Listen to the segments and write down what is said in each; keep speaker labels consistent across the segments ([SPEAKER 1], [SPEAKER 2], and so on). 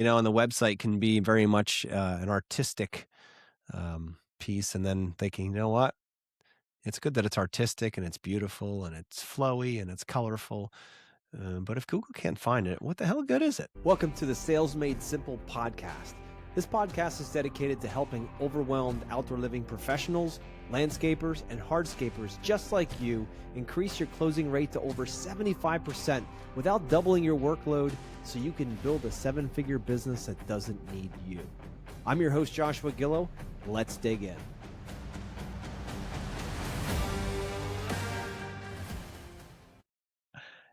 [SPEAKER 1] And the website can be very much an artistic piece. And then thinking, you know what? It's good that it's artistic and it's beautiful and it's flowy and it's colorful. But if Google can't find it, what the hell good is it? Welcome to the Sales Made Simple podcast. This podcast is dedicated to helping overwhelmed outdoor living professionals, landscapers, and hardscapers just like you increase your closing rate to over 75% without doubling your workload so you can build a seven-figure business that doesn't need you. I'm your host, Joshua Gillow. Let's dig in.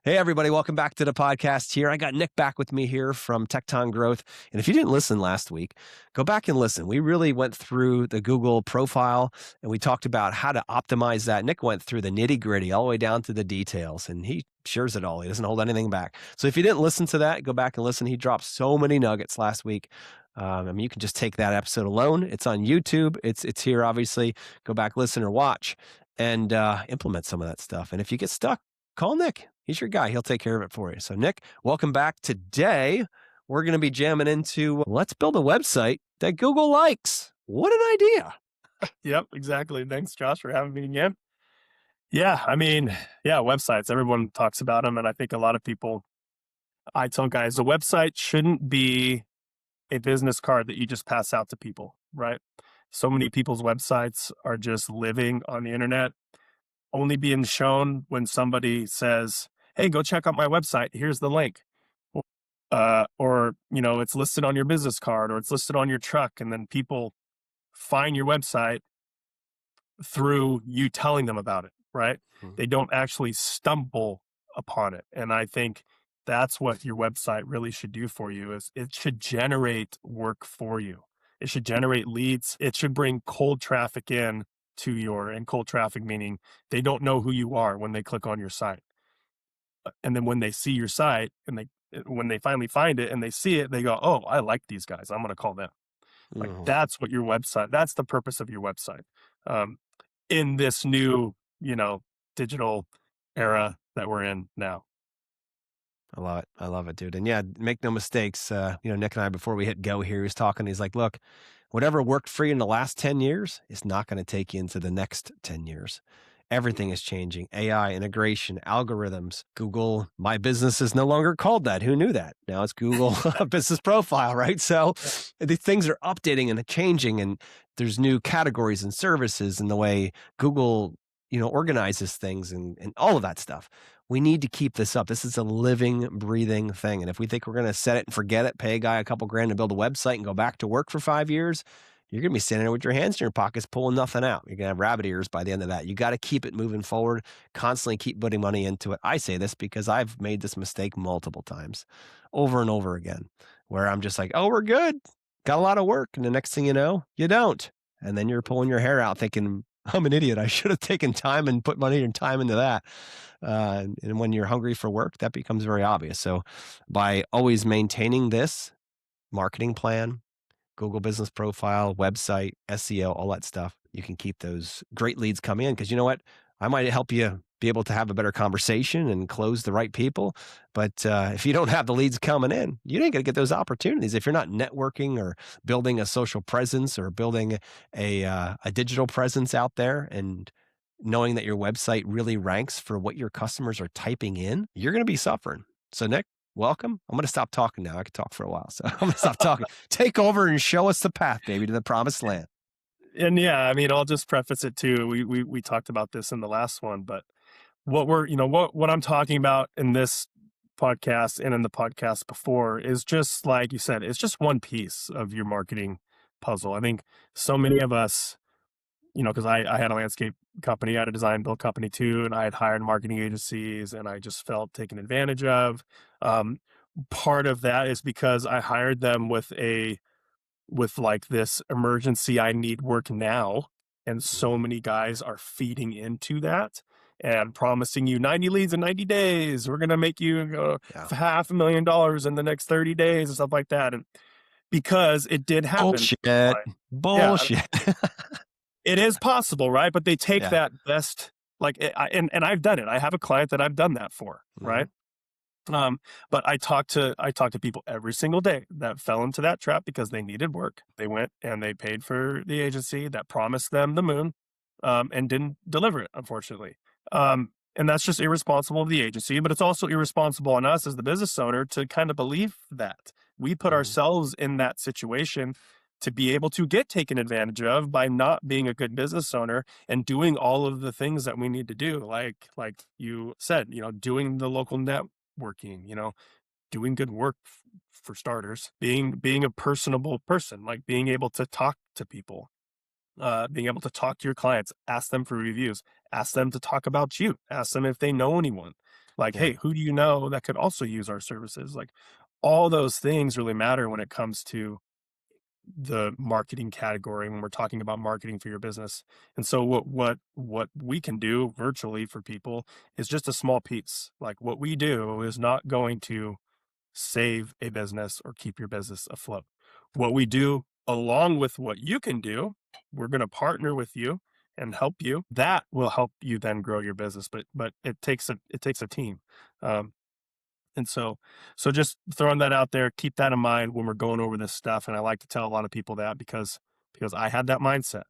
[SPEAKER 1] Hey, everybody. Welcome back to the podcast here. I got Nick back with me here from Tecton Growth. And if you didn't listen last week, go back and listen. We really went through the Google profile and we talked about how to optimize that. Nick went through the nitty gritty all the way down to the details, and he shares it all. He doesn't hold anything back. So if you didn't listen to that, go back and listen. He dropped so many nuggets last week. You can just take that episode alone. It's on YouTube. It's here, obviously. Go back, listen, or watch, and implement some of that stuff. And if you get stuck, call Nick. He's your guy. He'll take care of it for you. So Nick, welcome back. Today, we're going to be jamming into let's build a website that Google likes. What an idea.
[SPEAKER 2] Yep, exactly. Thanks, Josh, for having me again. Websites. Everyone talks about them. And I think a lot of people, I tell guys, the website shouldn't be a business card that you just pass out to people, right? So many people's websites are just living on the internet, only being shown when somebody says, hey, go check out my website. Here's the link. It's listed on your business card or it's listed on your truck. And then people find your website through you telling them about it, right? Mm-hmm. They don't actually stumble upon it. And I think that's what your website really should do for you is it should generate work for you. It should generate leads. It should bring cold traffic in and cold traffic meaning they don't know who you are when they click on your site. And then when they see your site and when they finally find it and they see it, they go, oh, I like these guys. I'm going to call them. Like that's what your website, that's the purpose of your website. In this new, digital era that we're in now.
[SPEAKER 1] I love it. I love it, dude. And yeah, make no mistakes. Nick and I, before we hit go here, he was talking, he's like, look, whatever worked for you in the last 10 years is not going to take you into the next 10 years. Everything is changing. AI, integration, algorithms. Google My Business is no longer called that. Who knew that? Now it's Google Business Profile, right? So these things are updating and changing, and there's new categories and services and the way Google, organizes things and all of that stuff. We need to keep this up. This is a living, breathing thing. And if we think we're going to set it and forget it, pay a guy a couple grand to build a website and go back to work for 5 years, you're going to be standing there with your hands in your pockets, pulling nothing out. You're going to have rabbit ears by the end of that. You got to keep it moving forward, constantly keep putting money into it. I say this because I've made this mistake multiple times over and over again, where I'm just like, oh, we're good. Got a lot of work. And the next thing you know, you don't. And then you're pulling your hair out thinking, I'm an idiot. I should have taken time and put money and time into that. And when you're hungry for work, that becomes very obvious. So by always maintaining this marketing plan, Google Business Profile, website, SEO, all that stuff, you can keep those great leads coming in. Because you know what? I might help you be able to have a better conversation and close the right people. But if you don't have the leads coming in, you ain't going to get those opportunities. If you're not networking or building a social presence or building a digital presence out there and knowing that your website really ranks for what your customers are typing in, you're going to be suffering. So Nick, welcome. I'm going to stop talking now. I could talk for a while. So I'm going to stop talking. Take over and show us the path, baby, to the promised land.
[SPEAKER 2] And I'll just preface it too. We talked about this in the last one, but what I'm talking about in this podcast and in the podcast before is just like you said, it's just one piece of your marketing puzzle. I think so many of us, because I had a landscape company, I had a design build company too, and I had hired marketing agencies and I just felt taken advantage of. Part of that is because I hired them with like this emergency, I need work now. And so many guys are feeding into that and promising you 90 leads in 90 days. We're going to make you $500,000 in the next 30 days and stuff like that. And because it did happen.
[SPEAKER 1] Bullshit.
[SPEAKER 2] Yeah, it is possible, right? But they take that best, and I've done it. I have a client that I've done that for, right? Um, but I talk to people every single day that fell into that trap because they needed work. They went and they paid for the agency that promised them the moon, and didn't deliver it, unfortunately. And that's just irresponsible of the agency, but it's also irresponsible on us as the business owner to kind of believe that. We put
[SPEAKER 1] Mhm.
[SPEAKER 2] ourselves in that situation to be able to get taken advantage of by not being a good business owner and doing all of the things that we need to do, like you said, doing the local networking, doing good work for starters, being a personable person, like being able to talk to people, being able to talk to your clients, ask them for reviews, ask them to talk about you, ask them if they know anyone. Like,
[SPEAKER 1] Yeah.
[SPEAKER 2] hey, who do you know that could also use our services? Like, all those things really matter when it comes to the marketing category when we're talking about marketing for your business. And so what we can do virtually for people is just a small piece. Like, what we do is not going to save a business or keep your business afloat. What we do, along with what you can do, we're going to partner with you and help you. That will help you then grow your business. But it takes a team. Um, and so just throwing that out there, keep that in mind when we're going over this stuff. And I like to tell a lot of people that because I had that mindset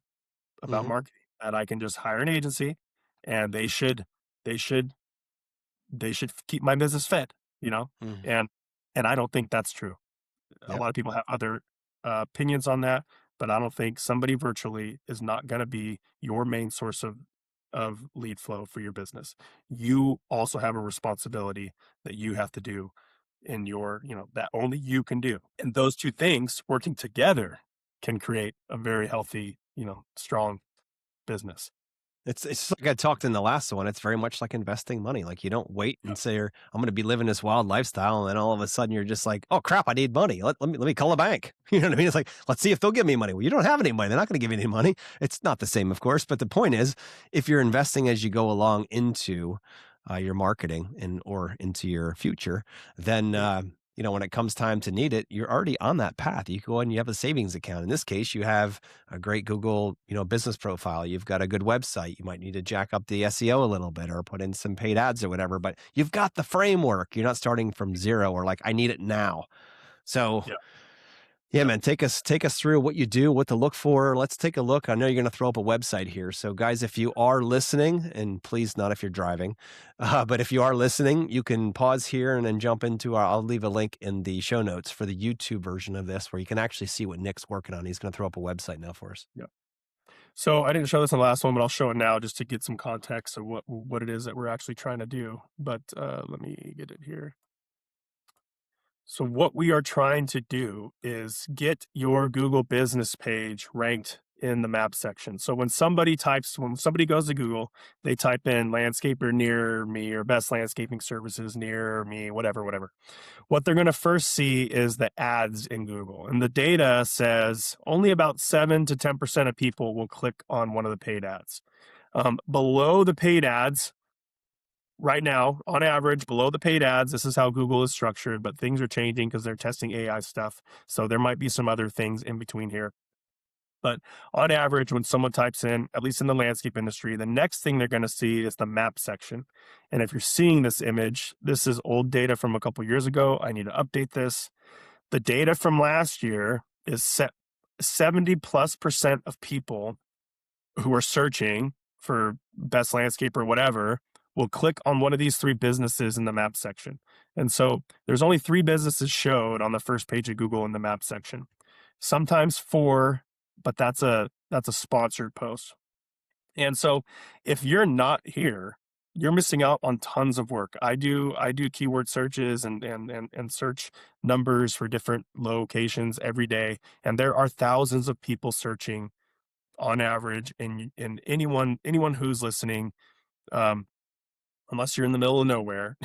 [SPEAKER 2] about
[SPEAKER 1] Mhm.
[SPEAKER 2] marketing, that I can just hire an agency and they should they should keep my business fed, you know?
[SPEAKER 1] Mhm.
[SPEAKER 2] And I don't think that's true. A
[SPEAKER 1] Yep.
[SPEAKER 2] lot of people have other opinions on that, but I don't think somebody virtually is not going to be your main source of lead flow for your business. You also have a responsibility that you have to do in your, that only you can do. And those two things working together can create a very healthy, strong business.
[SPEAKER 1] It's just like I talked in the last one, it's very much like investing money, like, you don't wait and say, "I'm gonna be living this wild lifestyle," and then all of a sudden you're just like, "Oh, crap, I need money. Let me call a bank." You know what I mean? It's like, "Let's see if they'll give me money." Well, you don't have any money, they're not gonna give you any money. It's not the same, of course, but the point is, if you're investing as you go along into, your marketing and or into your future, then,
[SPEAKER 2] Yeah.
[SPEAKER 1] when it comes time to need it, you're already on that path. You go ahead and you have a savings account. In this case, you have a great Google, business profile. You've got a good website. You might need to jack up the SEO a little bit or put in some paid ads or whatever, but you've got the framework. You're not starting from zero or like, I need it now. So
[SPEAKER 2] Yeah.
[SPEAKER 1] yeah,
[SPEAKER 2] Yeah.
[SPEAKER 1] man, take us through what you do, what to look for. Let's take a look. I know you're going to throw up a website here. So guys, if you are listening, and please not if you're driving, but if you are listening, you can pause here and then jump into I'll leave a link in the show notes for the YouTube version of this where you can actually see what Nick's working on. He's going to throw up a website now for us.
[SPEAKER 2] Yeah. So I didn't show this in the last one, but I'll show it now just to get some context of what it is that we're actually trying to do. But let me get it here. So what we are trying to do is get your Google business page ranked in the map section. So when somebody goes to Google, they type in landscaper near me or best landscaping services near me, whatever. What they're going to first see is the ads in Google. And the data says only about 7 to 10% of people will click on one of the paid ads. Below the paid ads, right now, on average, below the paid ads, this is how Google is structured, but things are changing because they're testing AI stuff. So there might be some other things in between here. But on average, when someone types in, at least in the landscape industry, the next thing they're going to see is the map section. And if you're seeing this image, this is old data from a couple years ago. I need to update this. The data from last year is set 70 plus percent of people who are searching for best landscape or whatever will click on one of these three businesses in the map section. And so there's only three businesses showed on the first page of Google in the map section. Sometimes four, but that's a sponsored post. And so if you're not here, you're missing out on tons of work. I do keyword searches and search numbers for different locations every day, and there are thousands of people searching on average. And anyone who's listening, um, unless you're in the middle of nowhere,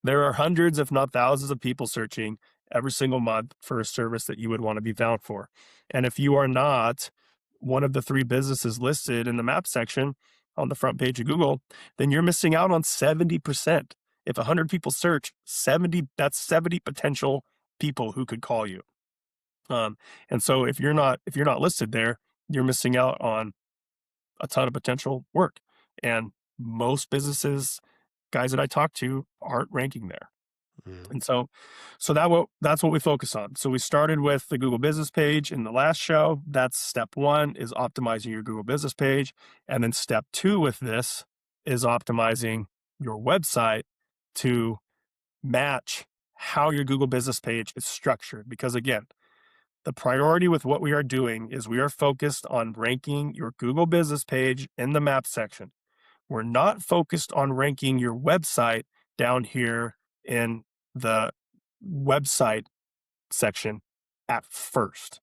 [SPEAKER 2] there are hundreds, if not thousands, of people searching every single month for a service that you would want to be found for. And if you are not one of the three businesses listed in the map section on the front page of Google, then you're missing out on 70%. If 100 people search, 70 potential people who could call you. And so if you're not listed there, you're missing out on a ton of potential work. And most businesses, guys that I talk to, aren't ranking there.
[SPEAKER 1] Mhm.
[SPEAKER 2] And that's what we focus on. So we started with the Google Business page in the last show. That's step one, is optimizing your Google Business page. And then step two with this is optimizing your website to match how your Google Business page is structured. Because again, the priority with what we are doing is we are focused on ranking your Google Business page in the map section. We're not focused on ranking your website down here in the website section at first,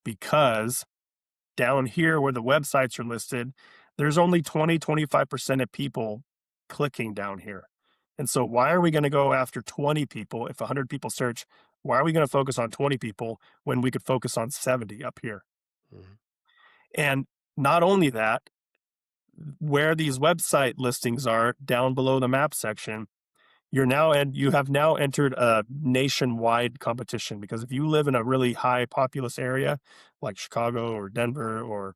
[SPEAKER 2] because down here where the websites are listed, there's only 20-25% of people clicking down here. And so why are we going to go after 20 people? If 100 people search, why are we going to focus on 20 people when we could focus on 70 up here?
[SPEAKER 1] Mhm.
[SPEAKER 2] And not only that, where these website listings are down below the map section, you have now entered a nationwide competition, because if you live in a really high populous area like Chicago or Denver or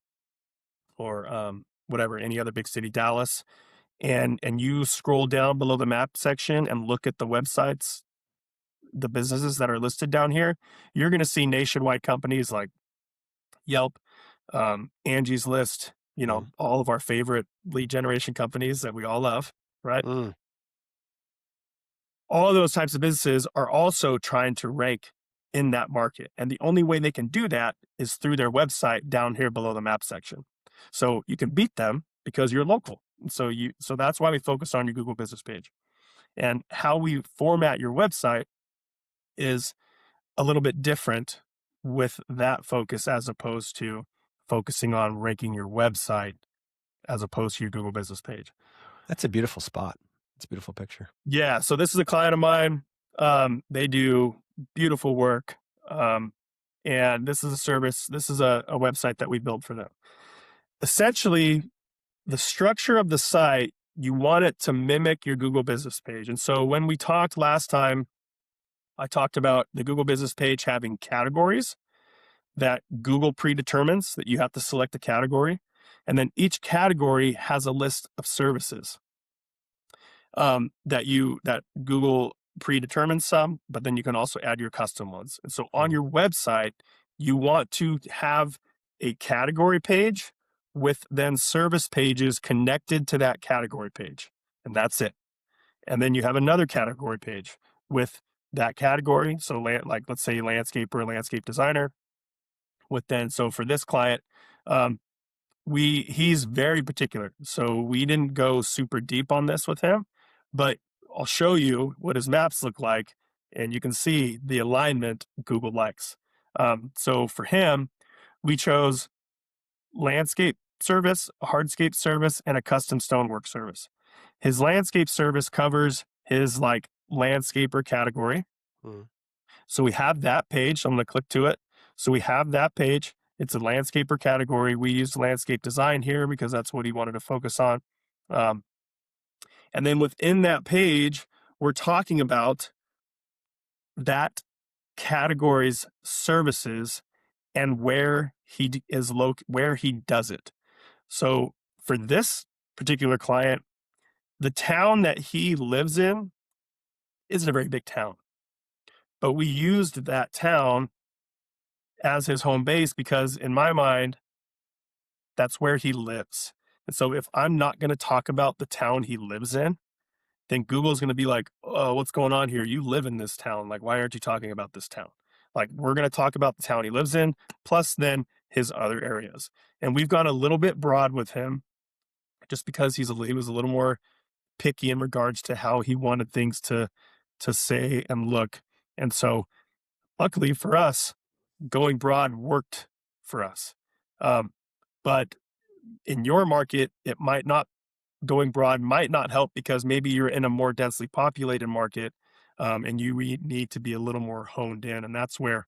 [SPEAKER 2] whatever, any other big city, Dallas, and you scroll down below the map section and look at the websites, the businesses that are listed down here, you're going to see nationwide companies like Yelp, Angie's List,
[SPEAKER 1] Mhm.
[SPEAKER 2] all of our favorite lead generation companies that we all love, right?
[SPEAKER 1] Mm.
[SPEAKER 2] All of those types of businesses are also trying to rank in that market. And the only way they can do that is through their website down here below the map section. So you can beat them because you're local. So that's why we focus on your Google Business page. And how we format your website is a little bit different with that focus, as opposed to focusing on ranking your website as opposed to your Google Business page.
[SPEAKER 1] That's a beautiful spot. It's a beautiful picture.
[SPEAKER 2] Yeah, so this is a client of mine. They do beautiful work. Um, and this is a service, this is a website that we built for them. Essentially, the structure of the site, you want it to mimic your Google Business page. And so when we talked last time, I talked about the Google Business page having categories that Google predetermines, that you have to select a category. And then each category has a list of services that Google predetermines some, but then you can also add your custom ones. And so on
[SPEAKER 1] Mhm.
[SPEAKER 2] your website, you want to have a category page with then service pages connected to that category page. And that's it. And then you have another category page with that category. So like let's say landscaper, landscape designer, with then so for this client, um, he's very particular. So we didn't go super deep on this with him, but I'll show you what his maps look like, and you can see the alignment Google likes. So for him, we chose landscape service, a hardscape service, and a custom stonework service. His landscape service covers his like landscaper category.
[SPEAKER 1] Mhm.
[SPEAKER 2] So we have that page. I'm going to click to it. So we have that page. It's a landscaper category. We used landscape design here because that's what he wanted to focus on. Um, and then within that page, we're talking about that category's services and where where he does it. So for this particular client, the town that he lives in isn't a very big town, but we used that town as his home base because in my mind, that's where he lives. And so if I'm not going to talk about the town he lives in, then Google's going to be like, "Oh, what's going on here? You live in this town. Like, why aren't you talking about this town?" Like, we're going to talk about the town he lives in, plus then his other areas. And we've gone a little bit broad with him just because he was a little more picky in regards to how he wanted things to say and look. And so luckily for us, going broad worked for us. Um, but in your market, it might not going broad might not help because maybe you're in a more densely populated market, and you need to be a little more honed in. And that's where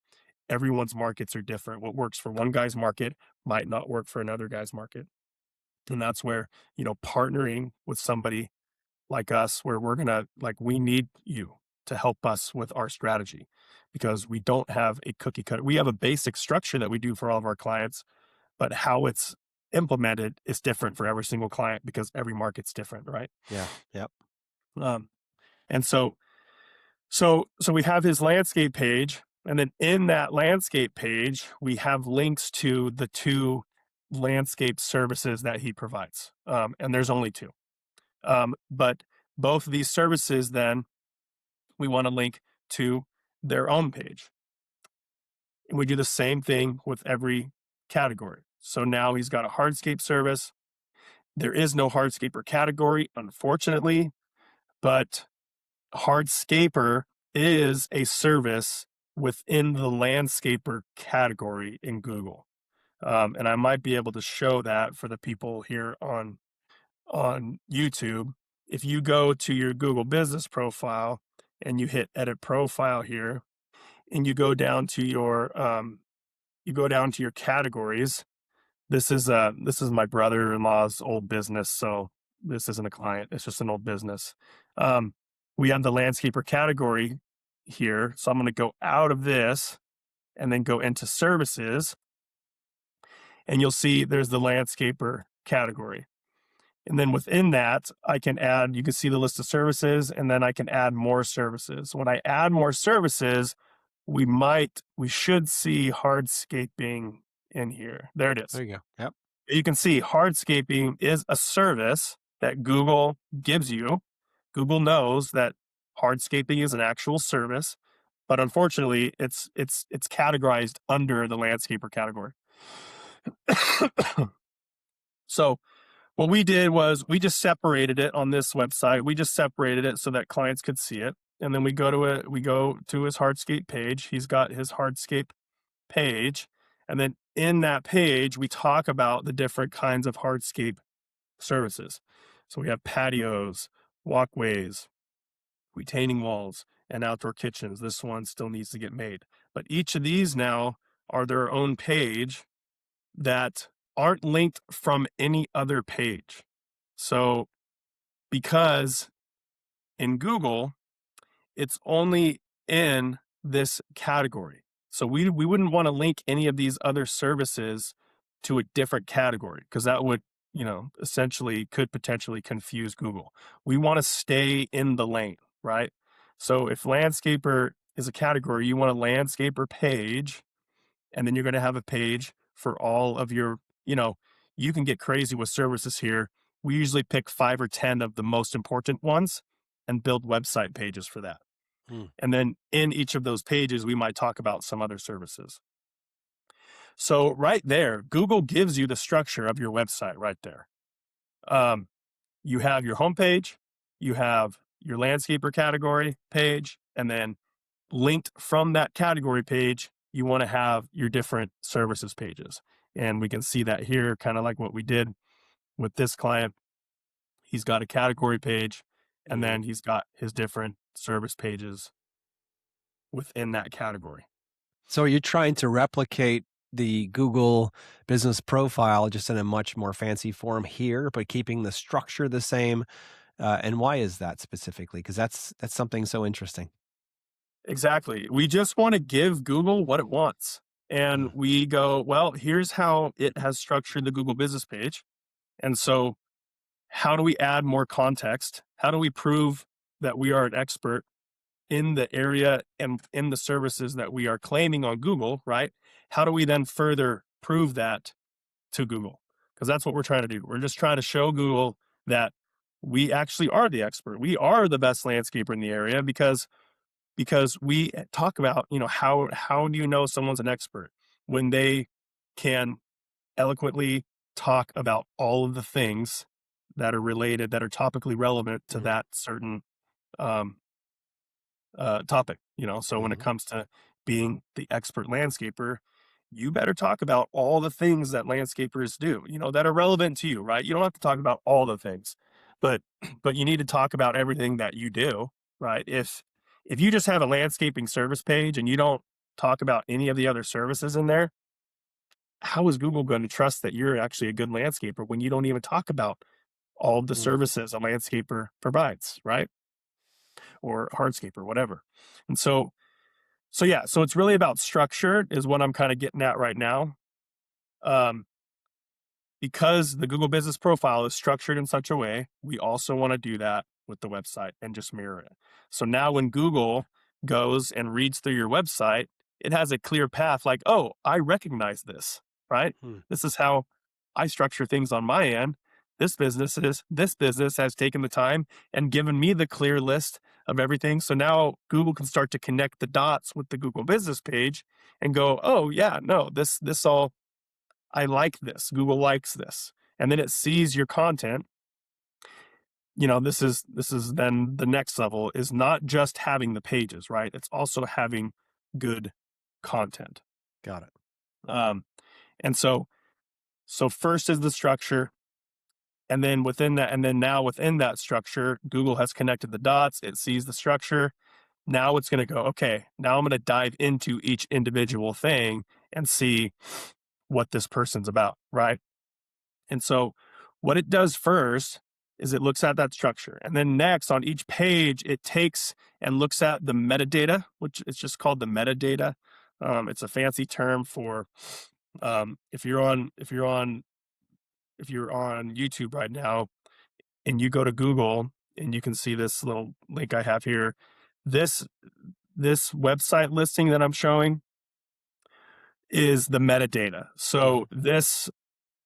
[SPEAKER 2] everyone's markets are different. What works for one guy's market might not work for another guy's market. And that's where, partnering with somebody like us, where we need you to help us with our strategy because we don't have a cookie cutter. We have a basic structure that we do for all of our clients, but how it's implemented is different for every single client because every market's different, right?
[SPEAKER 1] Yeah. Yep.
[SPEAKER 2] Um, and so So we have his landscape page, and then in that landscape page, we have links to the two landscape services that he provides. And there's only two. But both of these services, then we want to link to their own page. And we do the same thing with every category. So now he's got a hardscape service. There is no hardscaper category, unfortunately, but hardscaper is a service within the landscaper category in Google. And I might be able to show that for the people here on YouTube. If you go to your Google business profile and you hit edit profile here, and you go down to your categories. This is my brother-in-law's old business, so this isn't a client, it's just an old business. Um, we have the landscaper category here, so I'm gonna go out of this and then go into services, and you'll see there's the landscaper category. And then within that, you can see the list of services, and then I can add more services. When I add more services, we should see hardscaping in here. There it is.
[SPEAKER 1] There you go. Yep.
[SPEAKER 2] You can see hardscaping is a service that Google gives you. Google knows that hardscaping is an actual service, but unfortunately, it's categorized under the landscaper category. So what we did was we just separated it on this website. We just separated it so that clients could see it. And then we go to his hardscape page. He's got his hardscape page. And then in that page, we talk about the different kinds of hardscape services. So we have patios, walkways, retaining walls, and outdoor kitchens. This one still needs to get made. But each of these now are their own page that aren't linked from any other page. So because in Google, it's only in this category. So we wouldn't want to link any of these other services to a different category because that would, essentially could potentially confuse Google. We want to stay in the lane, right? So if landscaper is a category, you want a landscaper page, and then you're going to have a page for all of your, you can get crazy with services here. We usually pick 5 or 10 of the most important ones and build website pages for that.
[SPEAKER 1] Hmm.
[SPEAKER 2] And then in each of those pages, we might talk about some other services. So right there, Google gives you the structure of your website right there. You have your homepage, you have your landscaper category page, and then linked from that category page, you want to have your different services pages. And we can see that here, kind of like what we did with this client. He's got a category page, and then he's got his different service pages within that category.
[SPEAKER 1] So are you trying to replicate the Google business profile just in a much more fancy form here, but keeping the structure the same? And why is that specifically? Because that's something so interesting.
[SPEAKER 2] Exactly. We just want to give Google what it wants. And
[SPEAKER 1] Mm.
[SPEAKER 2] we go, well, here's how it has structured the Google business page. And so, how do we add more context? How do we prove that we are an expert in the area and in the services that we are claiming on Google, right? How do we then further prove that to Google? Because that's what we're trying to do. We're just trying to show Google that we actually are the expert. We are the best landscaper in the area because we talk about, how do you know someone's an expert when they can eloquently talk about all of the things that are related, that are topically relevant to
[SPEAKER 1] Mhm.
[SPEAKER 2] that certain um, topic. So when it
[SPEAKER 1] Mhm.
[SPEAKER 2] comes to being the expert landscaper, you better talk about all the things that landscapers do, that are relevant to you, right? You don't have to talk about all the things, but but you need to talk about everything that you do, right? If you just have a landscaping service page and you don't talk about any of the other services in there, how is Google going to trust that you're actually a good landscaper when you don't even talk about all of the
[SPEAKER 1] Mm.
[SPEAKER 2] services a landscaper provides, right? Or hardscaper, whatever. And so it's really about structure is what I'm kind of getting at right now. Um, because the Google business profile is structured in such a way, we also want to do that with the website and just mirror it. So now when Google goes and reads through your website, it has a clear path like, oh, I recognize this, right?
[SPEAKER 1] Hmm.
[SPEAKER 2] This is how I structure things on my end. This business has taken the time and given me the clear list of everything. So now Google can start to connect the dots with the Google business page and go, oh yeah, no, this all I like this. Google likes this. And then it sees your content. This is then the next level is not just having the pages, right? It's also having good content.
[SPEAKER 1] Got it.
[SPEAKER 2] Um, and so first is the structure, and then within that, and then now within that structure, Google has connected the dots. It sees the structure. Now it's going to go, okay, now I'm going to dive into each individual thing and see what this person's about, right? And so what it does first is it looks at that structure. And then next on each page, it takes and looks at the metadata, which is just called the metadata. It's a fancy term for if you're on YouTube right now and you go to Google and you can see this little link I have here. This this website listing that I'm showing is the metadata.
[SPEAKER 1] Hmm.
[SPEAKER 2] So this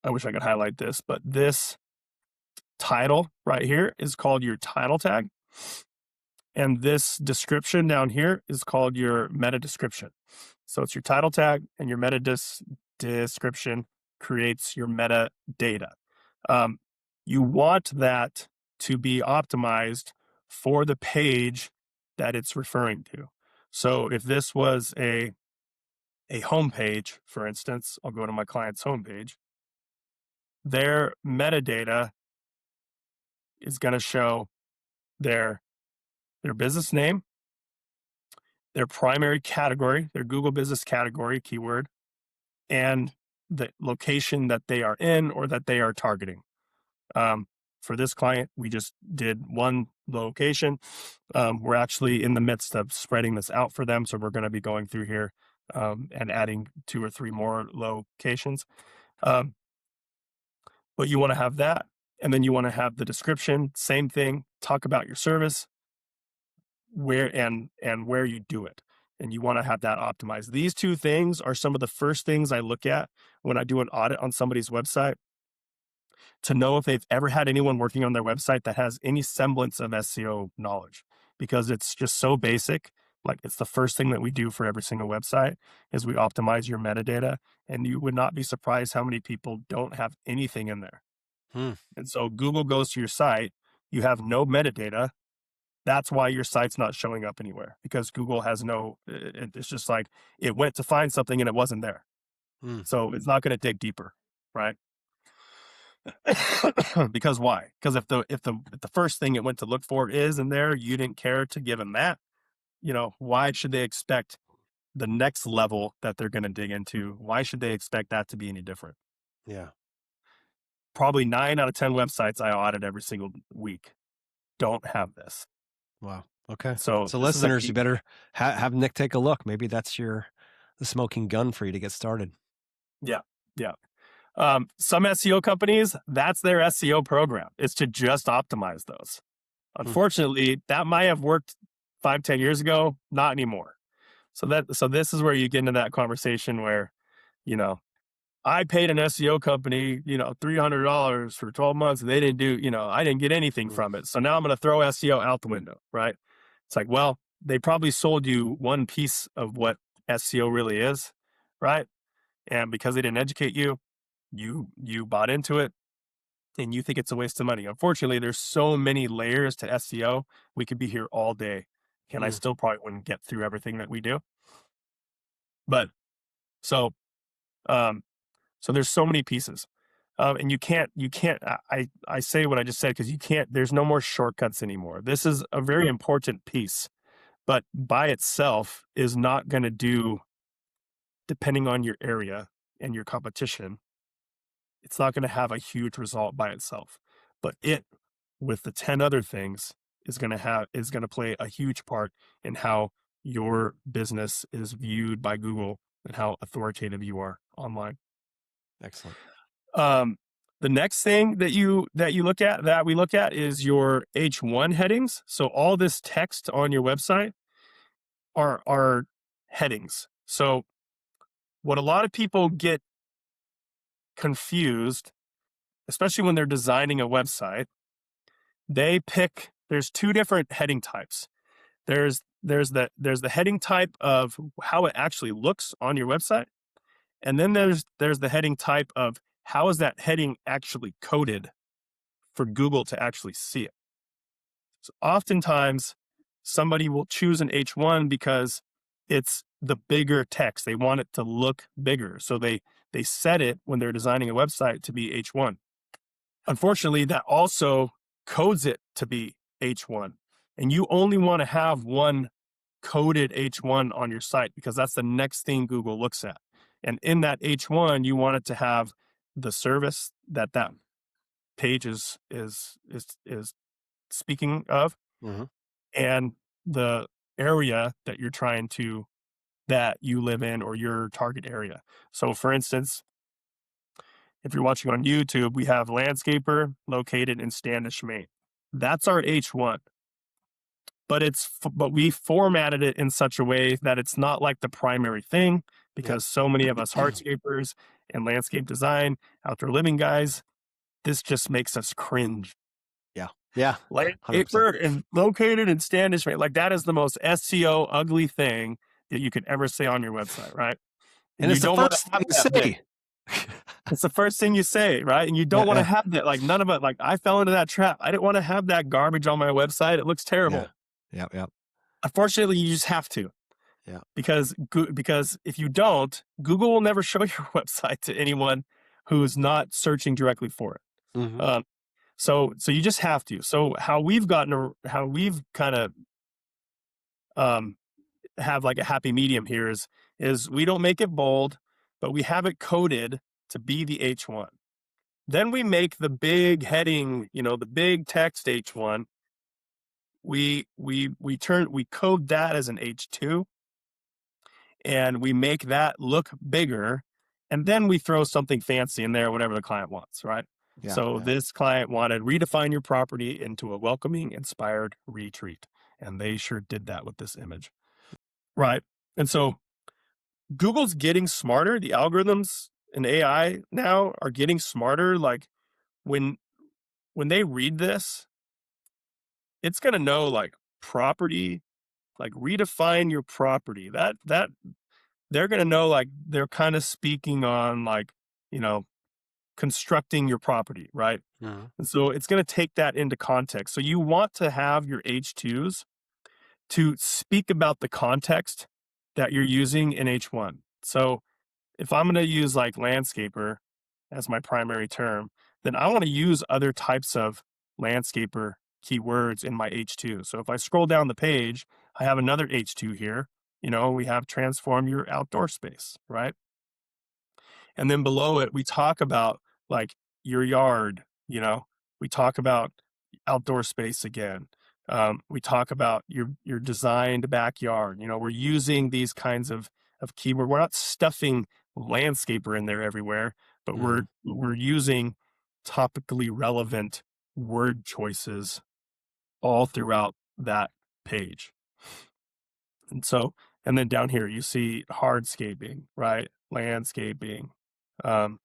[SPEAKER 2] I wish I could highlight this, but this title right here is called your title tag. And this description down here is called your meta description. So it's your title tag and your meta description creates your metadata. Um, you want that to be optimized for the page that it's referring to. So if this was a home page, for instance, I'll go to my client's homepage. Their metadata is going to show their their business name, their primary category, their Google business category keyword, and the location that they are in or that they are targeting. Um, for this client, we just did one location. We're actually in the midst of spreading this out for them. So we're going to be going through here and adding 2 or 3 more locations. Um, but you want to have that. And then you want to have the description, same thing, talk about your service, where and where you do it, and you want to have that optimized. These two things are some of the first things I look at when I do an audit on somebody's website to know if they've ever had anyone working on their website that has any semblance of SEO knowledge, because it's just so basic. Like, it's the first thing that we do for every single website is we optimize your metadata, and you would not be surprised how many people don't have anything in there.
[SPEAKER 1] Hmm.
[SPEAKER 2] And so Google goes to your site, you have no metadata. That's why your site's not showing up anywhere, because Google has no, it's just like it went to find something and it wasn't there.
[SPEAKER 1] Hmm.
[SPEAKER 2] So it's not going to dig deeper, right? Because why? Because if the first thing it went to look for is in there, you didn't care to give them that, why should they expect the next level that they're going to dig into? Why should they expect that to be any different?
[SPEAKER 1] Yeah.
[SPEAKER 2] Probably 9 out of 10 websites I audit every single week don't have this.
[SPEAKER 1] Wow. Okay.
[SPEAKER 2] So
[SPEAKER 1] So
[SPEAKER 2] this is a
[SPEAKER 1] listeners, you
[SPEAKER 2] key.
[SPEAKER 1] better have Nick take a look. Maybe that's the smoking gun for you to get started.
[SPEAKER 2] Yeah. Yeah. Some SEO companies, that's their SEO program, is to just optimize those.
[SPEAKER 1] Hmm.
[SPEAKER 2] Unfortunately, that might have worked 5, 10 years ago, not anymore. So this is where you get into that conversation where, you know, I paid an SEO company, $300 for 12 months and they didn't do, I didn't get anything
[SPEAKER 1] Hmm.
[SPEAKER 2] from it. So now I'm going to throw SEO out the window, right? It's like, well, they probably sold you one piece of what SEO really is, right? And because they didn't educate you, you bought into it and you think it's a waste of money. Unfortunately, there's so many layers to SEO. We could be here all day, and I
[SPEAKER 1] Hmm.
[SPEAKER 2] still probably wouldn't get through everything that we do. But so um so there's so many pieces. And you can't I say what I just said because you can't there's no more shortcuts anymore. This is a very important piece, but by itself is not going to do, depending on your area and your competition, it's not going to have a huge result by itself. But it, with the 10 other things, is going to play a huge part in how your business is viewed by Google and how authoritative you are online.
[SPEAKER 1] Excellent.
[SPEAKER 2] Um, the next thing that we look at is your H1 headings. So all this text on your website, are headings. So what a lot of people get confused, especially when they're designing a website, there's two different heading types. There's the heading type of how it actually looks on your website, and then there's the heading type of how is that heading actually coded for Google to actually see it. So oftentimes somebody will choose an H1 because it's the bigger text. They want it to look bigger. So they set it when they're designing a website to be H1. Unfortunately, that also codes it to be H1. And you only want to have one coded H1 on your site because that's the next thing Google looks at. And in that H1, you want it to have the service that page is speaking of,
[SPEAKER 1] Mhm.
[SPEAKER 2] and the area that you live in, or your target area. So for instance, if you're watching on YouTube, we have landscaper located in Standish, Maine. That's our H1, but we formatted it in such a way that it's not like the primary thing,
[SPEAKER 1] Yep.
[SPEAKER 2] because so many of us hardscapers and landscape design, outdoor living guys, this just makes us cringe.
[SPEAKER 1] Yeah. Yeah. 100%.
[SPEAKER 2] Landscaper and located in Standish, Maine. Like, that is the most SEO ugly thing that you could ever say on your website, right? And
[SPEAKER 1] And
[SPEAKER 2] you
[SPEAKER 1] it's the
[SPEAKER 2] don't want to
[SPEAKER 1] first thing
[SPEAKER 2] have
[SPEAKER 1] you
[SPEAKER 2] that bit.
[SPEAKER 1] say.
[SPEAKER 2] It's the first thing you say, right? And you
[SPEAKER 1] Yeah,
[SPEAKER 2] don't want to
[SPEAKER 1] yeah.
[SPEAKER 2] have that. Like, none of it. Like, I fell into that trap. I didn't want to have that garbage on my website. It looks
[SPEAKER 1] Yeah.
[SPEAKER 2] terrible.
[SPEAKER 1] Yep, yep.
[SPEAKER 2] Unfortunately, you just have to,
[SPEAKER 1] Yeah.
[SPEAKER 2] because if you don't, Google will never show your website to anyone who's not searching directly for it.
[SPEAKER 1] Mhm.
[SPEAKER 2] Um, so you just have to. So how we've kind of um, have like a happy medium here is we don't make it bold, but we have it coded to be the H1. Then we make the big heading, the big text H1. We code that as an H2, and we make that look bigger, and then we throw something fancy in there, whatever the client wants, right?
[SPEAKER 1] Yeah,
[SPEAKER 2] So
[SPEAKER 1] yeah.
[SPEAKER 2] this client wanted redefine your property into a welcoming, inspired retreat, and they sure did that with this image, right? And so Google's getting smarter. The algorithms and AI now are getting smarter. Like, when they read this, it's gonna know, like, property, like, redefine your property. That they're gonna know, like, they're kind of speaking on, like, you know, constructing your property, right?
[SPEAKER 1] Mhm.
[SPEAKER 2] And so it's gonna take that into context. So you want to have your H2s to speak about the context that you're using in H1. So if I'm going to use like landscaper as my primary term, then I want to use other types of landscaper keywords in my H2. So if I scroll down the page, I have another H2 here. We have transform your outdoor space, right? And then below it, we talk about like your yard, we talk about outdoor space again. We talk about your designed backyard. We're using these kinds of keyword. We're not stuffing landscaper in there everywhere, but we're
[SPEAKER 1] Mhm.
[SPEAKER 2] we're using topically relevant word choices all throughout that page. And so, and then down here you see hardscaping, right? Landscaping, um,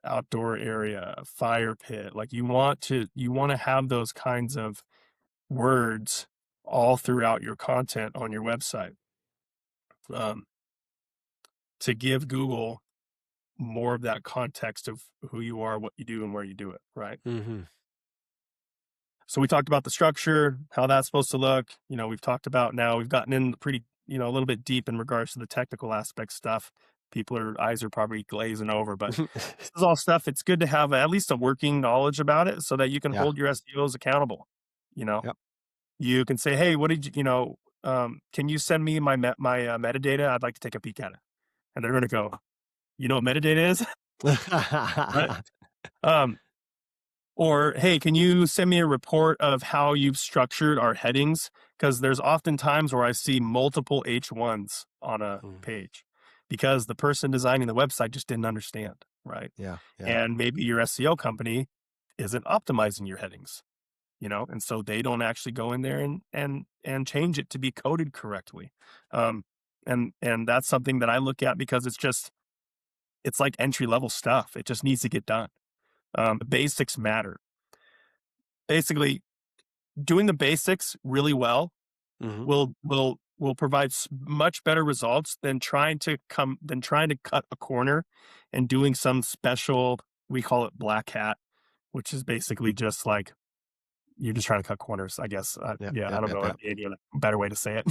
[SPEAKER 2] outdoor area, fire pit. Like, you want to have those kinds of words all throughout your content on your website, um, to give Google more of that context of who you are, what you do, and where you do it, right?
[SPEAKER 1] Mhm.
[SPEAKER 2] So we talked about the structure, how that's supposed to look. We've talked about, now we've gotten in pretty, a little bit deep in regards to the technical aspect stuff. Eyes are probably glazing over, but this is all stuff. It's good to have at least a working knowledge about it so that you can
[SPEAKER 1] Yeah.
[SPEAKER 2] hold your SEOs accountable. You know,
[SPEAKER 1] Yep.
[SPEAKER 2] you can say, hey, what did can you send me my metadata? I'd like to take a peek at it. And they're going to go, you know what metadata is? Right. Um, Or, hey, can you send me a report of how you've structured our headings? Because there's often times where I see multiple H1s on a
[SPEAKER 1] Mm.
[SPEAKER 2] page because the person designing the website just didn't understand, right?
[SPEAKER 1] Yeah, yeah.
[SPEAKER 2] And maybe your SEO company isn't optimizing your headings. and so they don't actually go in there and change it to be coded correctly. Um, and that's something that I look at because it's like entry level stuff. It just needs to get done. The basics matter. Basically, doing the basics really well
[SPEAKER 1] Mhm.
[SPEAKER 2] will provide much better results than trying to cut a corner and doing some special, we call it black hat, which is basically just like you're just trying to cut corners, I guess.
[SPEAKER 1] Yep,
[SPEAKER 2] Yeah, I
[SPEAKER 1] yep,
[SPEAKER 2] don't
[SPEAKER 1] yep,
[SPEAKER 2] know
[SPEAKER 1] yep.
[SPEAKER 2] any other better way to say it.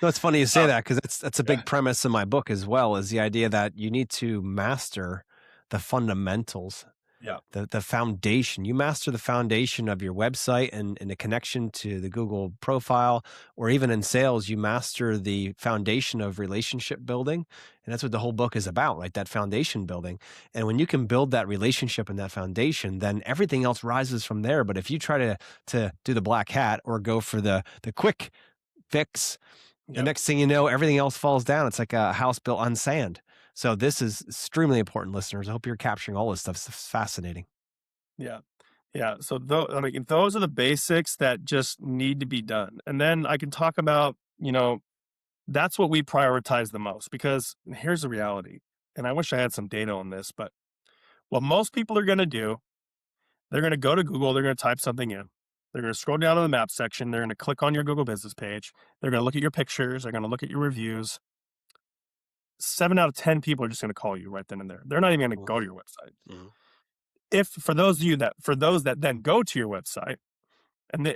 [SPEAKER 1] No, it's funny you say
[SPEAKER 2] uh,
[SPEAKER 1] that because that's a
[SPEAKER 2] yeah,
[SPEAKER 1] big premise in my book as well, is the idea that you need to master the fundamentals,
[SPEAKER 2] yeah,
[SPEAKER 1] the foundation. You master the foundation of your website and the connection to the Google profile, or even in sales, you master the foundation of relationship building. And that's what the whole book is about, right? That foundation building. And when you can build that relationship and that foundation, then everything else rises from there. But if you try to do the black hat or go for the quick fix, the
[SPEAKER 2] yeah,
[SPEAKER 1] next thing you know, everything else falls down. It's like a house built on sand. So this is extremely important, listeners. I hope you're capturing all this stuff. It's fascinating.
[SPEAKER 2] yeah. Yeah, so I mean, those are the basics that just need to be done. And then I can talk about, that's what we prioritize the most because here's the reality. And I wish I had some data on this, but what most people are going to do, they're going to go to Google, they're going to type something in. They're going to scroll down to the map section, they're going to click on your Google business page, they're going to look at your pictures, they're going to look at your reviews. 7 out of 10 people are just going to call you right then and there. They're not even going to go
[SPEAKER 1] Mhm,
[SPEAKER 2] to your website.
[SPEAKER 1] mhm,
[SPEAKER 2] If for those that then go to your website, and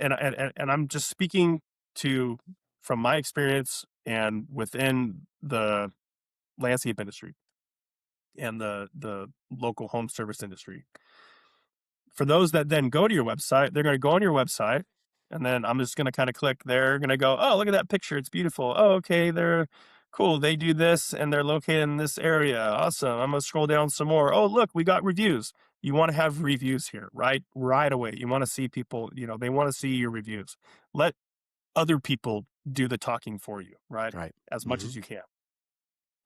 [SPEAKER 2] I'm just speaking to from my experience and within the landscape industry and the local home service industry. For those that then go to your website, they're going to go on your website, and then I'm just going to kind of click. They're going to go, oh, look at that picture, it's beautiful. Oh, okay, they're cool. They do this, and they're located in this area. Awesome. I'm going to scroll down some more. Oh, look, we got reviews. You want to have reviews here, right? Right away. You want to see people. They want to see your reviews. Let other people do the talking for you, right?
[SPEAKER 1] right.
[SPEAKER 2] As much
[SPEAKER 1] Mhm,
[SPEAKER 2] as you can.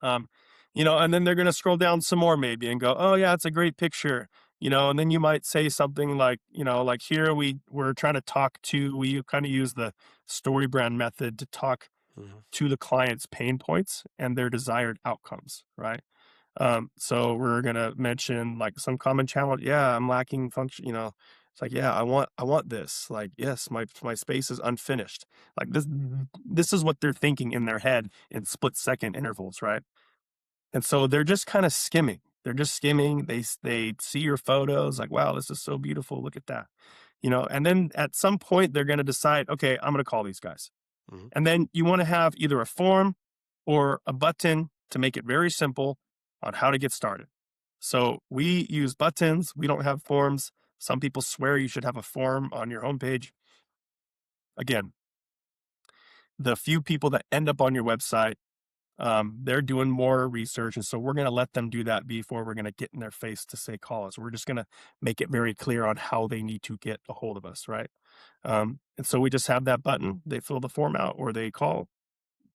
[SPEAKER 2] Um, and then they're going to scroll down some more maybe and go, oh yeah, it's a great picture. And then you might say something like, like here we're trying to talk to, we kind of use the story brand method to talk
[SPEAKER 1] mhm,
[SPEAKER 2] to the client's pain points and their desired outcomes, right? So we're gonna mention like some common challenge. Yeah, I'm lacking function. It's like, yeah, I want this. Like, yes, my space is unfinished. Like this is what they're thinking in their head in split second intervals, right? And so they're just kind of skimming. They're just skimming. They see your photos, like, wow, this is so beautiful. Look at that. And then at some point they're going to decide, okay, I'm going to call these guys.
[SPEAKER 1] mhm.
[SPEAKER 2] And then you want to have either a form or a button to make it very simple on how to get started. So we use buttons. We don't have forms. Some people swear you should have a form on your homepage. Again, the few people that end up on your website, they're doing more research. And so we're going to let them do that before we're going to get in their face to say call us. We're just going to make it very clear on how they need to get a hold of us. Right. And so we just have that button. They fill the form out or they call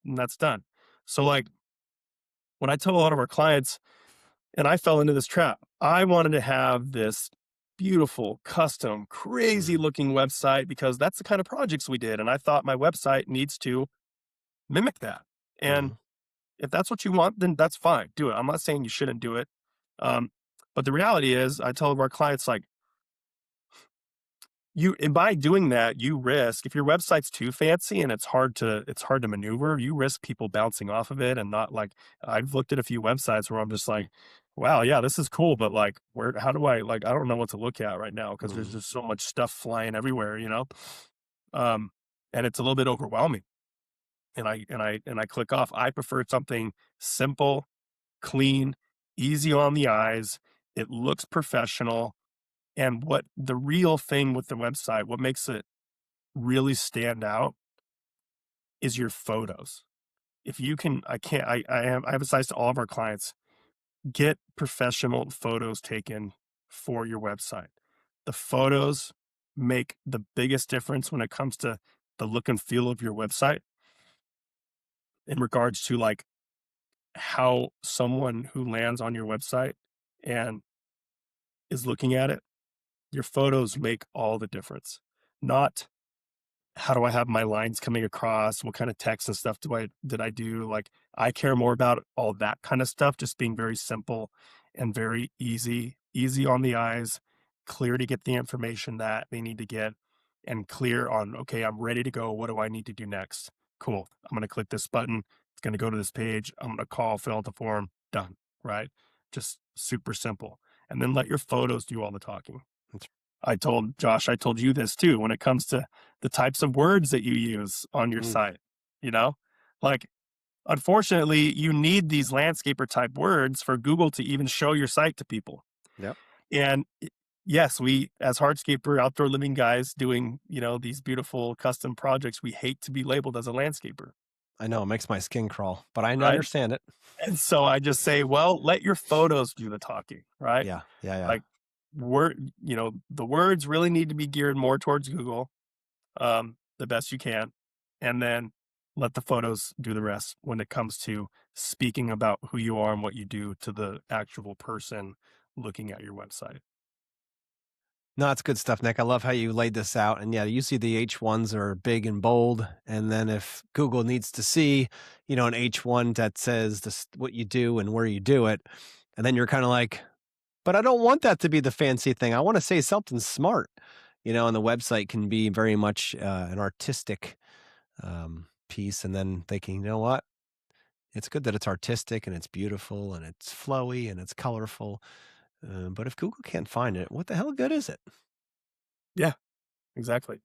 [SPEAKER 2] and that's done. So like when I tell a lot of our clients, and I fell into this trap, I wanted to have this beautiful, custom, crazy
[SPEAKER 1] Mhm,
[SPEAKER 2] looking website because that's the kind of projects we did. And I thought my website needs to mimic that. And
[SPEAKER 1] mhm,
[SPEAKER 2] if that's what you want, then that's fine. Do it. I'm not saying you shouldn't do it. Um, but the reality is, I tell our clients, like, and by doing that, you risk if your website's too fancy and it's hard to maneuver, you risk people bouncing off of it and not like I've looked at a few websites where I'm just like, wow, yeah, this is cool, but like where how do I like I don't know what to look at right now because there's
[SPEAKER 1] mhm,
[SPEAKER 2] just so much stuff flying everywhere. Um, and it's a little bit overwhelming. And I click off. I prefer something simple, clean, easy on the eyes. It looks professional. And what the real thing with the website, what makes it really stand out is your photos. If you can, I can't, I emphasize to all of our clients, get professional photos taken for your website. The photos make the biggest difference when it comes to the look and feel of your website in regards to like how someone who lands on your website and is looking at it, your photos make all the difference. not how do I have my lines coming across? What kind of text and stuff did I do? Like I care more about all that kind of stuff, just being very simple and very easy on the eyes, clear to get the information that they need to get, and clear on, okay, I'm ready to go. What do I need to do next? Cool. I'm going to click this button. It's going to go to this page. I'm going to call, fill out the form, done. Right. Just super simple. And then let your photos do all the talking.
[SPEAKER 1] That's
[SPEAKER 2] I told you this too, when it comes to the types of words that you use on your
[SPEAKER 1] mm,
[SPEAKER 2] site, you know? Like, unfortunately, you need these landscaper type words for Google to even show your site to people.
[SPEAKER 1] yep.
[SPEAKER 2] And yes, we, as hardscaper, outdoor living guys doing, these beautiful custom projects, we hate to be labeled as a landscaper,
[SPEAKER 1] I know it makes my skin crawl, but I
[SPEAKER 2] right?
[SPEAKER 1] understand it.
[SPEAKER 2] And so I just say, well, let your photos do the talking, right?
[SPEAKER 1] Yeah, yeah, yeah.
[SPEAKER 2] Like, the words really need to be geared more towards Google, the best you can, and then let the photos do the rest when it comes to speaking about who you are and what you do to the actual person looking at your website.
[SPEAKER 1] No, it's good stuff, Nick. I love how you laid this out. And yeah, you see the H1s are big and bold. And then if Google needs to see, an H1 that says this, what you do and where you do it, and then you're kind of like, but I don't want that to be the fancy thing. I want to say something smart, and the website can be very much an artistic piece. And then thinking, you know what? It's good that it's artistic and it's beautiful and it's flowy and it's colorful. But if Google can't find it, what the hell good is it?
[SPEAKER 2] Yeah, exactly.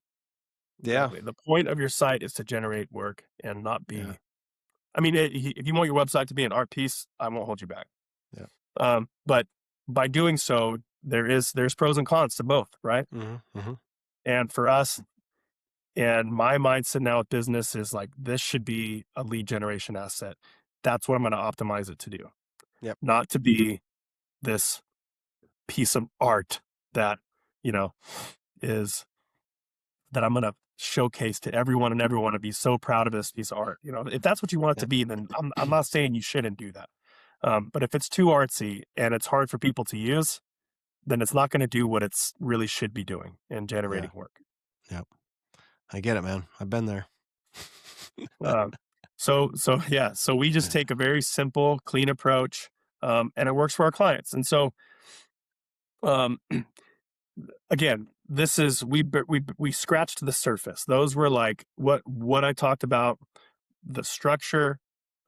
[SPEAKER 1] Yeah.
[SPEAKER 2] Exactly. The point of your site is to generate work and not
[SPEAKER 1] Yeah.
[SPEAKER 2] be, I mean, if you want your website to be an art piece, I won't hold you back.
[SPEAKER 1] Yeah.
[SPEAKER 2] But by doing so, there's pros and cons to both, right?
[SPEAKER 1] Mhm, mhm.
[SPEAKER 2] And for us, and my mindset now with business is like, this should be a lead generation asset. That's what I'm going to optimize it to do,
[SPEAKER 1] Yep.
[SPEAKER 2] not to be this piece of art that, you know, is that I'm going to showcase to everyone and everyone to be so proud of this piece of art. If that's what you want it to
[SPEAKER 1] Yep.
[SPEAKER 2] be, then I'm not saying you shouldn't do that. But if it's too artsy and it's hard for people to use, then it's not going to do what it's really should be doing in
[SPEAKER 1] Yeah.
[SPEAKER 2] generating work.
[SPEAKER 1] Yep. I get it, man. I've been there.
[SPEAKER 2] Um, so yeah, so we just take a very simple, clean approach, and it works for our clients. And so, um, again, this is we scratched the surface. Those were like what I talked about: the structure,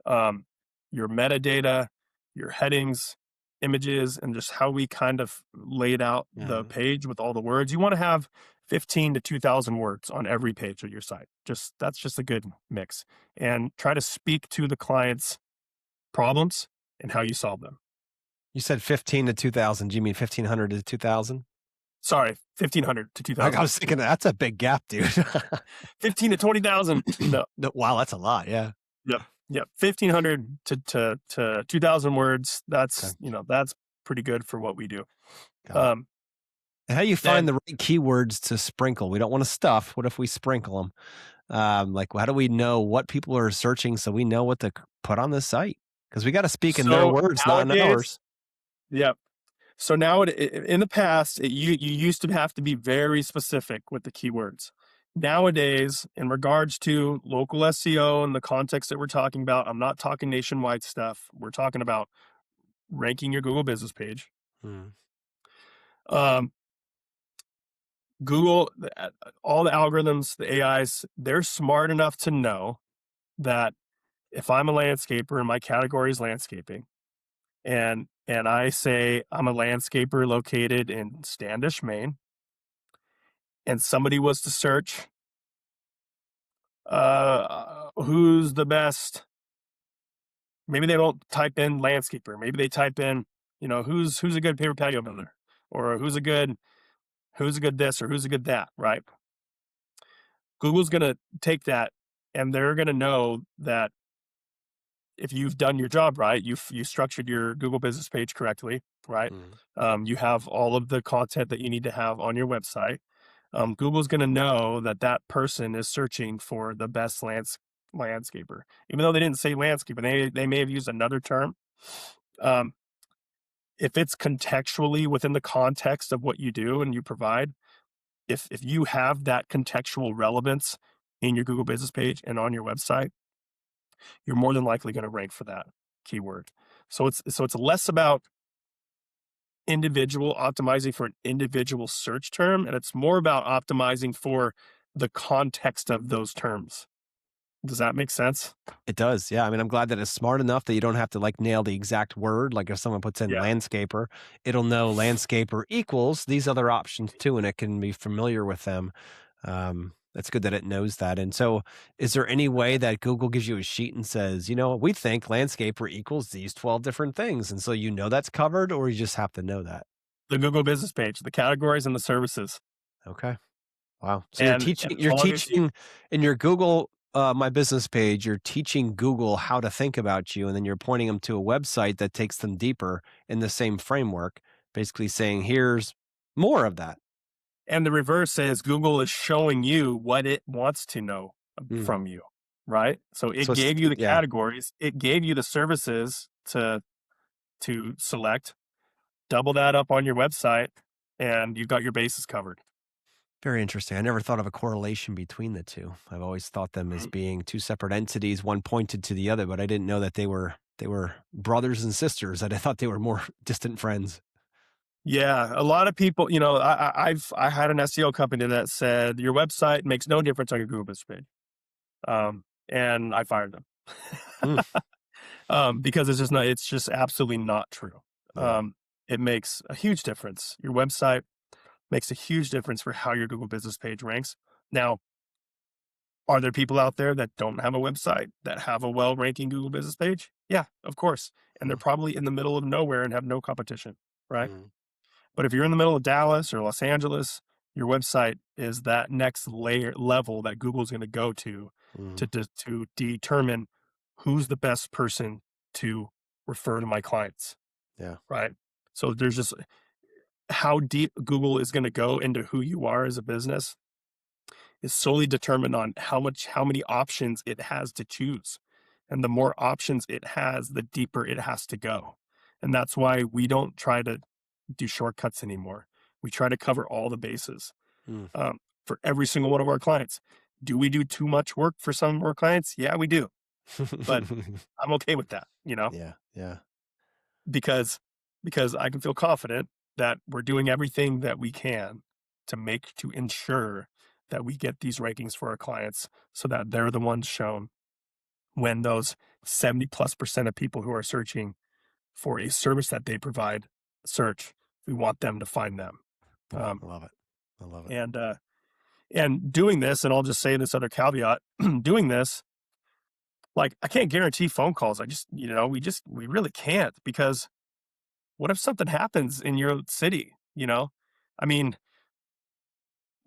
[SPEAKER 2] um, your metadata, your headings, images, and just how we kind of laid out the
[SPEAKER 1] Mhm.
[SPEAKER 2] page with all the words. You want to have 15 to 2,000 words on every page of your site. Just that's just a good mix, and try to speak to the client's problems and how you solve them.
[SPEAKER 1] You said 15 to 2,000. Do you mean 1,500 to 2,000?
[SPEAKER 2] Sorry, 1,500 to
[SPEAKER 1] I
[SPEAKER 2] 2,000.
[SPEAKER 1] was thinking that's a big gap, dude.
[SPEAKER 2] 15 to 20,000. No.
[SPEAKER 1] No, wow, that's a lot. Yeah.
[SPEAKER 2] Yep. Yep. 1,500 to 2,000 words.
[SPEAKER 1] Okay.
[SPEAKER 2] That's pretty good for what we do.
[SPEAKER 1] Got it.
[SPEAKER 2] Um,
[SPEAKER 1] And how do you find
[SPEAKER 2] then
[SPEAKER 1] the right keywords to sprinkle? We don't want to stuff. What if we sprinkle them? Like, how do we know what people are searching so we know what to put on the site? Because we got to speak in their
[SPEAKER 2] So
[SPEAKER 1] words, not in
[SPEAKER 2] nowadays,
[SPEAKER 1] ours.
[SPEAKER 2] yep. So now in the past, you used to have to be very specific with the keywords. Nowadays, in regards to local SEO and the context that we're talking about, I'm not talking nationwide stuff. We're talking about ranking your Google business page.
[SPEAKER 1] Mm.
[SPEAKER 2] Um, Google, all the algorithms, the AIs, they're smart enough to know that if I'm a landscaper and my category is landscaping, and I say I'm a landscaper located in Standish, Maine, and somebody was to search, who's the best? Maybe they don't type in landscaper. Maybe they type in, who's a good paper patio builder, or who's a good this, or who's a good that, right? Google's gonna take that, and they're gonna know that if you've done your job right, you structured your Google business page correctly, right?
[SPEAKER 1] Mm.
[SPEAKER 2] You have all of the content that you need to have on your website. Google's going to know that that person is searching for the best landscaper, even though they didn't say landscaper. They may have used another term. Um, if it's contextually within the context of what you do and you provide, if you have that contextual relevance in your Google business page and on your website, you're more than likely going to rank for that keyword. So it's less about individual optimizing for an individual search term, and it's more about optimizing for the context of those terms. Does that make sense?
[SPEAKER 1] It does, yeah. I mean, I'm glad that it's smart enough that you don't have to like nail the exact word. Like if someone puts in
[SPEAKER 2] Yeah.
[SPEAKER 1] landscaper, it'll know landscaper equals these other options too, and it can be familiar with them. It's good that it knows that. And so, is there any way that Google gives you a sheet and says, you know, we think landscaper equals these 12 different things, and so you know that's covered, or you just have to know that?
[SPEAKER 2] The Google business page, the categories and the services.
[SPEAKER 1] Okay. Wow. So
[SPEAKER 2] And
[SPEAKER 1] you're
[SPEAKER 2] all of you
[SPEAKER 1] teaching in your Google My Business page, you're teaching Google how to think about you, and then you're pointing them to a website that takes them deeper in the same framework, basically saying, "Here's more of that."
[SPEAKER 2] and the reverse is Google is showing you what it wants to know
[SPEAKER 1] Mm.
[SPEAKER 2] from you, right? So
[SPEAKER 1] So
[SPEAKER 2] it
[SPEAKER 1] it's
[SPEAKER 2] gave you the
[SPEAKER 1] yeah,
[SPEAKER 2] categories, it gave you the services to select, double that up on your website, and you've got your bases covered.
[SPEAKER 1] very interesting. I never thought of a correlation between the 2. I've always thought them as
[SPEAKER 2] Mhm.
[SPEAKER 1] being 2 separate entities, one pointed to the other, but I didn't know that they were brothers and sisters, I thought they were more distant friends.
[SPEAKER 2] Yeah, a lot of people, I had an SEO company that said your website makes no difference on your Google business page, and I fired them.
[SPEAKER 1] Mm,
[SPEAKER 2] Because it's just absolutely not true.
[SPEAKER 1] yeah.
[SPEAKER 2] It makes a huge difference. Your website makes a huge difference for how your Google business page ranks. Now, are there people out there that don't have a website that have a well ranking Google business page? Yeah, of course. And they're
[SPEAKER 1] Mm,
[SPEAKER 2] probably in the middle of nowhere and have no competition, right?
[SPEAKER 1] mm,
[SPEAKER 2] But if you're in the middle of Dallas or Los Angeles, your website is that next layer level that Google's going to go
[SPEAKER 1] mhm.
[SPEAKER 2] to determine who's the best person to refer to my clients,
[SPEAKER 1] Yeah.
[SPEAKER 2] right? So there's just how deep Google is going to go into who you are as a business is solely determined on how many options it has to choose. And the more options it has, the deeper it has to go. And that's why we don't try to do shortcuts anymore. We try to cover all the bases
[SPEAKER 1] Mm.
[SPEAKER 2] for every single one of our clients. Do we do too much work for some of our clients? Yeah, we do. But I'm okay with that,
[SPEAKER 1] Yeah, yeah.
[SPEAKER 2] because because I can feel confident that we're doing everything that we can to ensure that we get these rankings for our clients so that they're the ones shown when those 70+% of people who are searching for a service that they provide search. We want them to find them.
[SPEAKER 1] Boy,
[SPEAKER 2] Um,
[SPEAKER 1] I love it. I love it.
[SPEAKER 2] and doing this, and I'll just say this other caveat: doing this, like I can't guarantee phone calls. We really can't, because what if something happens in your city? I mean,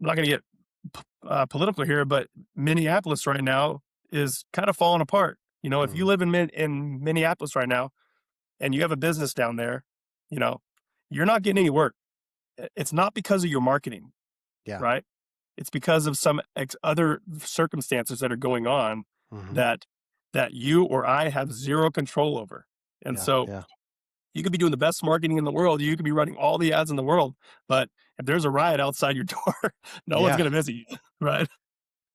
[SPEAKER 2] I'm not going to get political here, but Minneapolis right now is kind of falling apart. If you
[SPEAKER 1] Mhm.
[SPEAKER 2] live in Minneapolis right now and you have a business down there, you know, you're not getting any work. It's not because of your marketing,
[SPEAKER 1] Yeah.
[SPEAKER 2] right? It's because of some other circumstances that are going on
[SPEAKER 1] Mhm.
[SPEAKER 2] that you or I have zero control over. And
[SPEAKER 1] Yeah,
[SPEAKER 2] so
[SPEAKER 1] yeah.
[SPEAKER 2] you could be doing the best marketing in the world. You could be running all the ads in the world, but if there's a riot outside your door, no one's
[SPEAKER 1] Yeah.
[SPEAKER 2] going to visit you, right?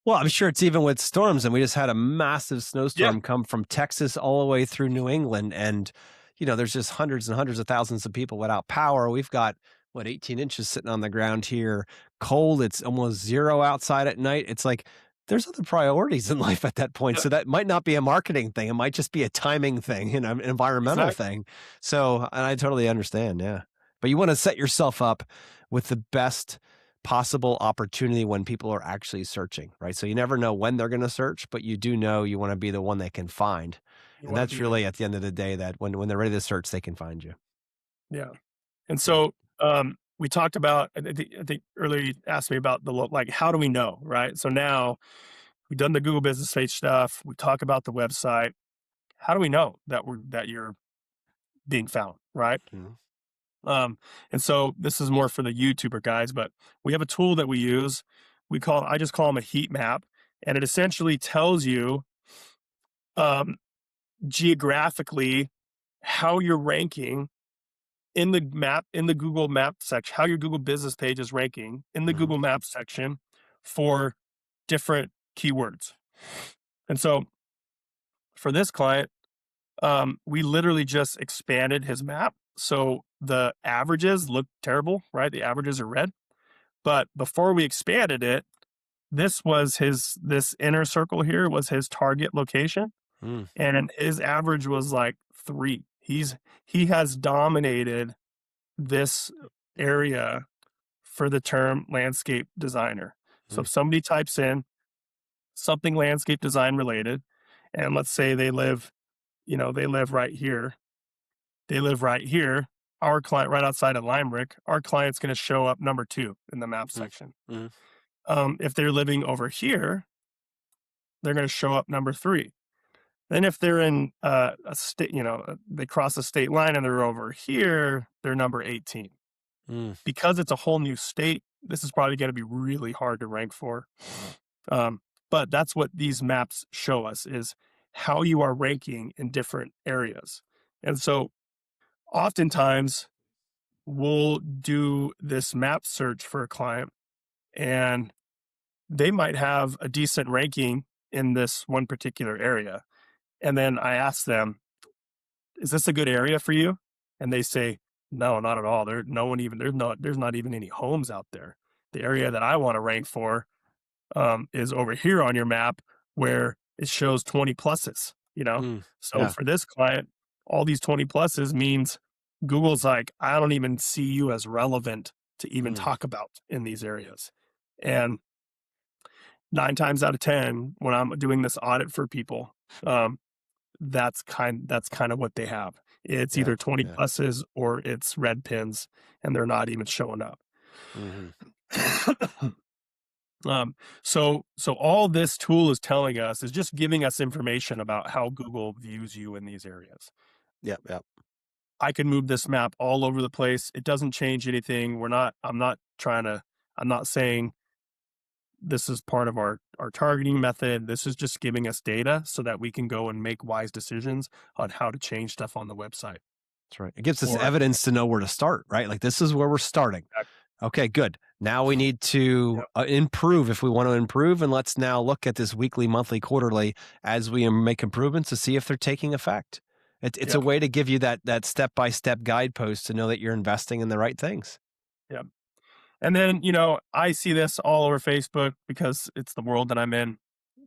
[SPEAKER 1] Well, I'm sure it's even with storms, and we just had a massive
[SPEAKER 2] Yeah.
[SPEAKER 1] snowstorm come from Texas all the way through New England, and, there's just hundreds and hundreds of thousands of people without power. We've got, what, 18 inches sitting on the ground here. Cold, it's almost 0 outside at night. It's like, there's other priorities in life at that point,
[SPEAKER 2] Yeah.
[SPEAKER 1] so that might not be a marketing thing, it might just be a timing thing, an environmental
[SPEAKER 2] Exactly.
[SPEAKER 1] thing. So, and I totally understand, yeah. But you wanna set yourself up with the best possible opportunity when people are actually searching, right? So you never know when they're going to search, but you do know you want to be the one they can find.
[SPEAKER 2] You
[SPEAKER 1] And
[SPEAKER 2] want to
[SPEAKER 1] that's
[SPEAKER 2] be there.
[SPEAKER 1] really at the end of the day that when they're ready to search, they can find you.
[SPEAKER 2] Yeah. And
[SPEAKER 1] Yeah.
[SPEAKER 2] so, we talked about, I think earlier you asked me about like, how do we know, right? So now we've done the Google business page stuff. We talk about the website. How do we know that you're being found, right?
[SPEAKER 1] Mhm.
[SPEAKER 2] Um, and so this is more for the YouTuber guys, but we have a tool that we use. I just call them a heat map, and it essentially tells you um, geographically how you're ranking in the Google Map section, how your Google business page is ranking in the
[SPEAKER 1] Mhm.
[SPEAKER 2] Google Maps section for different keywords. And so for this client, we literally just expanded his map. So the averages look terrible, right? The averages are red. But before we expanded it, this inner circle here was his target location.
[SPEAKER 1] Mm.
[SPEAKER 2] And his average was like 3. He has dominated this area for the term landscape designer. So
[SPEAKER 1] Mm.
[SPEAKER 2] if somebody types in something landscape design related, and let's say they live right here. They live right here. Our client right outside of Limerick, our client's going to show up number 2 in the map
[SPEAKER 1] Mm.
[SPEAKER 2] section.
[SPEAKER 1] Mhm.
[SPEAKER 2] If they're living over here, they're going to show up number 3. Then if they're in a state, they cross a state line and they're over here, they're number 18.
[SPEAKER 1] Mm.
[SPEAKER 2] Because it's a whole new state, this is probably going to be really hard to rank for. Um, but that's what these maps show us is how you are ranking in different areas. And so oftentimes we'll do this map search for a client and they might have a decent ranking in this one particular area. And then I ask them, is this a good area for you? And they say, no, not at all. There's not even any homes out there. The area that I want to rank for is over here on your map where it shows 20 pluses, you know?
[SPEAKER 1] Mm.
[SPEAKER 2] So
[SPEAKER 1] Yeah.
[SPEAKER 2] for this client, all these 20 pluses means Google's like, I don't even see you as relevant to even
[SPEAKER 1] Mm.
[SPEAKER 2] talk about in these areas. And 9 times out of 10, when I'm doing this audit for people, um, that's kind of what they have. It's
[SPEAKER 1] Yeah.
[SPEAKER 2] either 20
[SPEAKER 1] Yeah.
[SPEAKER 2] pluses or it's red pins, and they're not even showing up.
[SPEAKER 1] Mhm.
[SPEAKER 2] So all this tool is telling us is just giving us information about how Google views you in these areas.
[SPEAKER 1] Yep. Yep.
[SPEAKER 2] I can move this map all over the place. It doesn't change anything. I'm not saying this is part of our targeting method. This is just giving us data so that we can go and make wise decisions on how to change stuff on the website.
[SPEAKER 1] That's right. It gives us
[SPEAKER 2] Or
[SPEAKER 1] evidence to know where to start, right? Like this is where we're starting. Okay, good. Now we need to
[SPEAKER 2] Yep,
[SPEAKER 1] improve if we want to improve. And let's now look at this weekly, monthly, quarterly as we make improvements to see if they're taking effect. It's a
[SPEAKER 2] yep,
[SPEAKER 1] way to give you that step by step guidepost to know that you're investing in the right things.
[SPEAKER 2] yep. And then, I see this all over Facebook because it's the world that I'm in.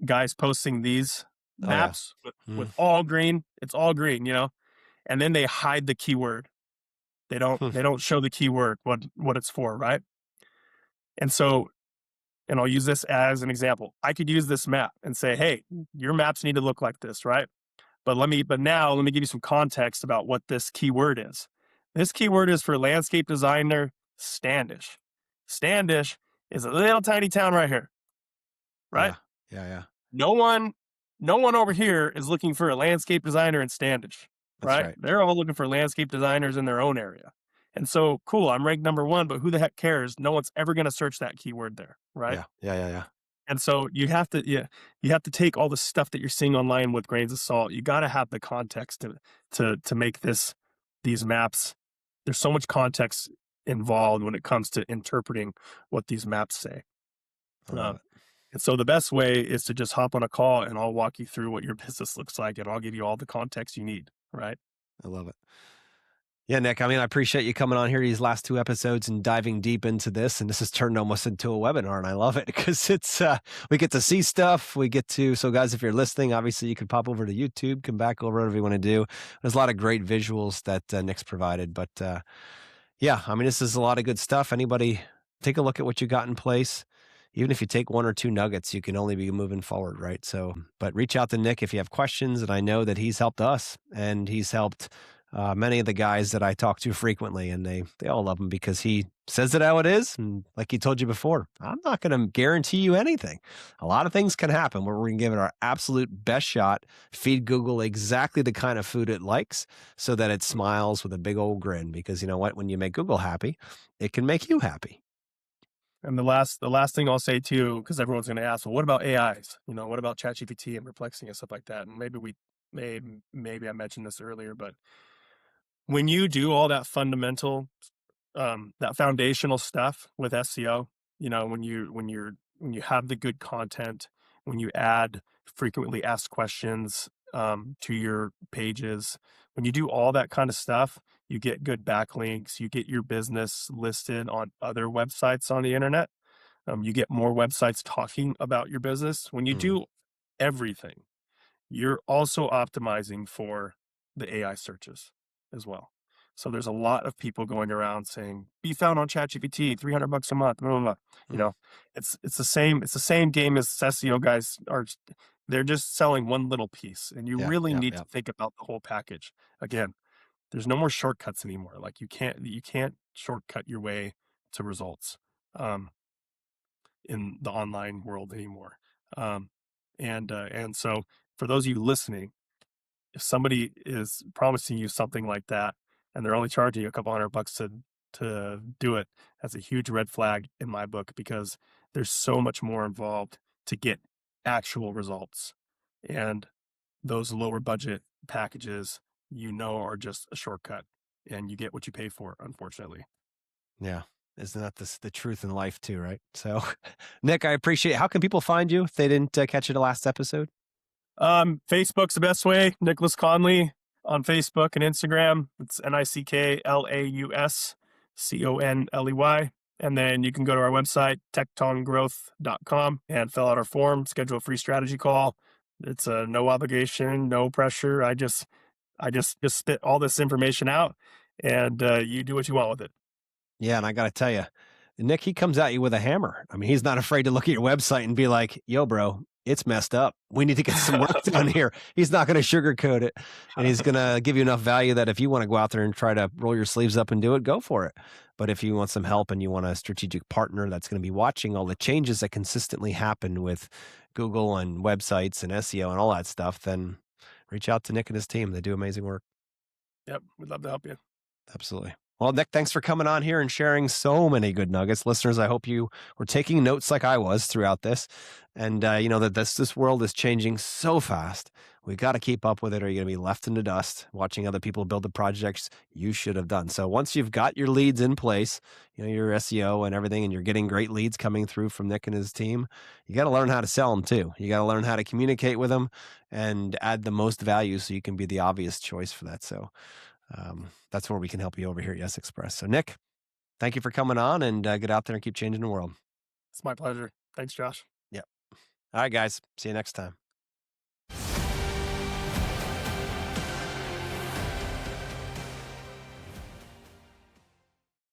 [SPEAKER 2] Guys posting these
[SPEAKER 1] Oh, yeah.
[SPEAKER 2] maps with
[SPEAKER 1] Mm.
[SPEAKER 2] all green. It's all green, and then they hide the keyword. They don't
[SPEAKER 1] Hmm.
[SPEAKER 2] they don't show the keyword what it's for, right? And so, and I'll use this as an example. I could use this map and say, "Hey, your maps need to look like this, right?" But now let me give you some context about what this keyword is. This keyword is for landscape designer Standish. Standish is a little tiny town right here, right?
[SPEAKER 1] Yeah. Yeah. Yeah.
[SPEAKER 2] No one, no one over here is looking for a landscape designer in Standish,
[SPEAKER 1] That's
[SPEAKER 2] right?
[SPEAKER 1] right.
[SPEAKER 2] They're all looking for landscape designers in their own area. And so, cool, I'm ranked number 1, but who the heck cares? No one's ever going to search that keyword there, right?
[SPEAKER 1] Yeah. Yeah. Yeah. Yeah.
[SPEAKER 2] And so you have to take all the stuff that you're seeing online with grains of salt. You got to have the context to make these maps. There's so much context involved when it comes to interpreting what these maps say.
[SPEAKER 1] I love
[SPEAKER 2] Um,
[SPEAKER 1] it.
[SPEAKER 2] and so the best way is to just hop on a call and I'll walk you through what your business looks like and I'll give you all the context you need, right?
[SPEAKER 1] I love it. Yeah, Nick, I mean, I appreciate you coming on here these last 2 episodes and diving deep into this, and this has turned almost into a webinar, and I love it because it's, we get to see stuff, so guys, if you're listening, obviously you could pop over to YouTube, come back over, whatever you wanna do. There's a lot of great visuals that, Nick's provided, but, yeah, I mean, this is a lot of good stuff. Anybody take a look at what you got in place. Even if you take 1 or 2 nuggets, you can only be moving forward, right? So, but reach out to Nick if you have questions, and I know that he's helped us, and he's helped many of the guys that I talk to frequently, and they all love him because he says it how it is. And like he told you before, I'm not going to guarantee you anything. A lot of things can happen where we're going to give it our absolute best shot, feed Google exactly the kind of food it likes so that it smiles with a big old grin. Because you know what? When you make Google happy, it can make you happy.
[SPEAKER 2] And the last thing I'll say too, because everyone's going to ask, well, what about AIs? What about ChatGPT and Perplexity and stuff like that? And maybe I mentioned this earlier, but when you do all that fundamental, that foundational stuff with SEO, when you have the good content, when you add frequently asked questions to your pages, when you do all that kind of stuff, you get good backlinks, you get your business listed on other websites on the internet. You get more websites talking about your business. When you
[SPEAKER 1] Mm,
[SPEAKER 2] do everything, you're also optimizing for the AI searches as well. So there's a lot of people going around saying, "Be found on ChatGPT, $300 a month." Blah, blah, blah. You
[SPEAKER 1] mm.
[SPEAKER 2] know, it's the same game as SEO guys are. They're just selling one little piece, and you
[SPEAKER 1] Yeah,
[SPEAKER 2] really
[SPEAKER 1] yeah,
[SPEAKER 2] need
[SPEAKER 1] yeah.
[SPEAKER 2] to think about the whole package. Again, there's no more shortcuts anymore. Like you can't shortcut your way to results. Um, in the online world anymore. Um, and so for those of you listening, if somebody is promising you something like that and they're only charging you a couple $100 to do it, that's a huge red flag in my book because there's so much more involved to get actual results. And those lower budget packages, are just a shortcut and you get what you pay for, unfortunately.
[SPEAKER 1] Yeah. Isn't that the truth in life too, right? So, Nick, I appreciate how can people find you if they didn't, catch you the last episode?
[SPEAKER 2] Facebook's the best way. Nicholas Conley on Facebook and Instagram. It's NickLausConley. And then you can go to our website, tectongrowth.com, and fill out our form, schedule a free strategy call. It's a no obligation, no pressure. I just spit all this information out and you do what you want with it.
[SPEAKER 1] Yeah, and I gotta tell you, Nick, he comes at you with a hammer. I mean, he's not afraid to look at your website and be like, "Yo, bro, it's messed up. We need to get some work done here." He's not gonna sugarcoat it, and he's gonna give you enough value that if you wanna go out there and try to roll your sleeves up and do it, go for it. But if you want some help and you want a strategic partner that's gonna be watching all the changes that consistently happen with Google and websites and SEO and all that stuff, then reach out to Nick and his team. They do amazing work.
[SPEAKER 2] Yep, we'd love to help you.
[SPEAKER 1] Absolutely. Well, Nick, thanks for coming on here and sharing so many good nuggets. Listeners, I hope you were taking notes like I was throughout this. And you know that this world is changing so fast. We got to keep up with it, or you're going to be left in the dust watching other people build the projects you should have done. So once you've got your leads in place, your SEO and everything, and you're getting great leads coming through from Nick and his team, you got to learn how to sell them too. You got to learn how to communicate with them and add the most value so you can be the obvious choice for that. So that's where we can help you over here at Yes Express. So, Nick, thank you for coming on and get out there and keep changing the world.
[SPEAKER 2] It's my pleasure. Thanks, Josh.
[SPEAKER 1] Yeah. All right, guys. See you next time.